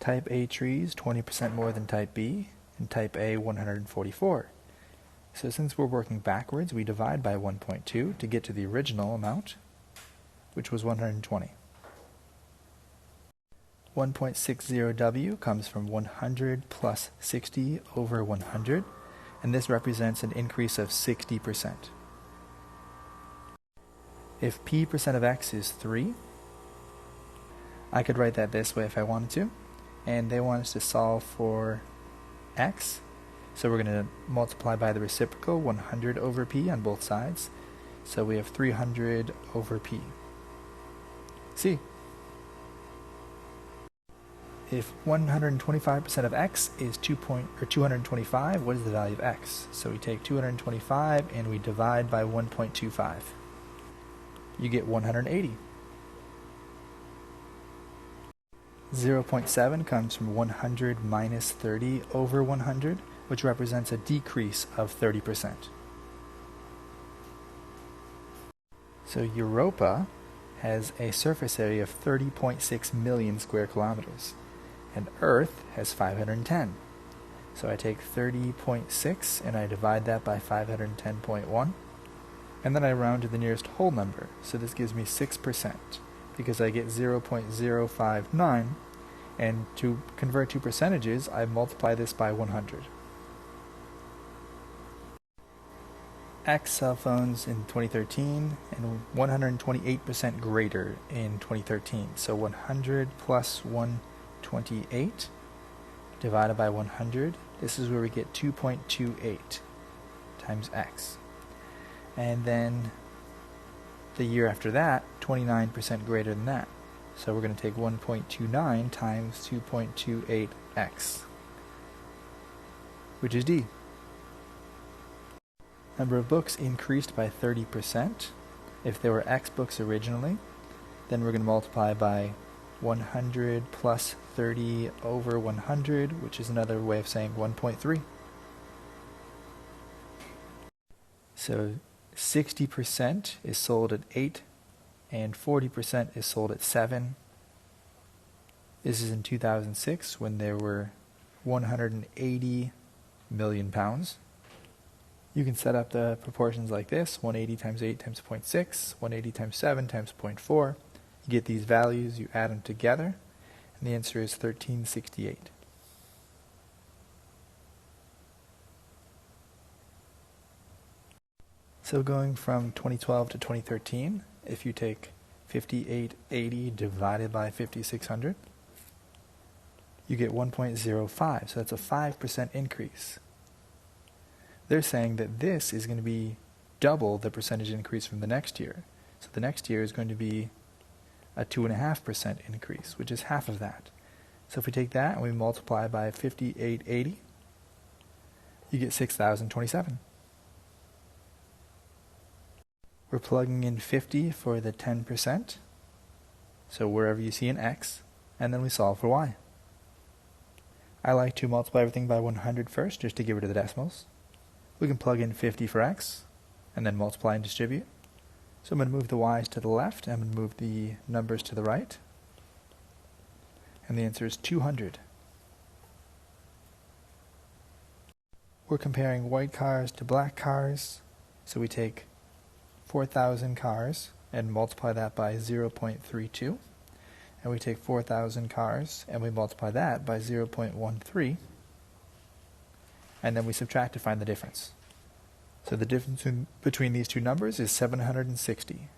Type A trees 20% more than type B, and type A 144. So since we're working backwards, we divide by 1.2 to get to the original amount, which was 120. 1.60W comes from 100 plus 60 over 100, and this represents an increase of 60%. If p% of x is 3, I could write that this way if I wanted to, and they want us to solve for x, so we're going to multiply by the reciprocal, 100 over p on both sides, so we have 300 over p. C. If 125% of x is 225, what is the value of x? So we take 225 and we divide by 1.25. You get 180. 0.7 comes from 100 minus 30 over 100, which represents a decrease of 30%. So Europa has a surface area of 30.6 million square kilometers, and Earth has 510. So I take 30.6 and I divide that by 510.1, and then I round to the nearest whole number, so this gives me 6%, because I get 0.059, and to convert to percentages, I multiply this by 100. X cell phones in 2013 and 128% greater in 2013. So 100 plus 128 divided by 100, this is where we get 2.28 times X. And then the year after that, 29% greater than that. So we're going to take 1.29 times 2.28x, which is D. Number of books increased by 30%. If there were X books originally, then we're going to multiply by 100 plus 30 over 100, which is another way of saying 1.3. So 60% is sold at 8, and 40% is sold at 7. This is in 2006 when there were 180 million pounds. You can set up the proportions like this: 180 times 8 times 0.6, 180 times 7 times 0.4. You get these values, you add them together, and the answer is 1368. So going from 2012 to 2013, if you take 5880 divided by 5600, you get 1.05, so that's a 5% increase. They're saying that this is going to be double the percentage increase from the next year. So the next year is going to be a 2.5% increase, which is half of that. So if we take that and we multiply by 5880, you get 6027. We're plugging in 50 for the 10%, so wherever you see an X, and then we solve for Y. I like to multiply everything by 100 first, just to get rid of the decimals. We can plug in 50 for X, and then multiply and distribute. So I'm going to move the Y's to the left, and I'm going to move the numbers to the right, and the answer is 200. We're comparing white cars to black cars, so we take 4,000 cars and multiply that by 0.32, and we take 4,000 cars and we multiply that by 0.13, and then we subtract to find the difference. So the difference between these two numbers is 760.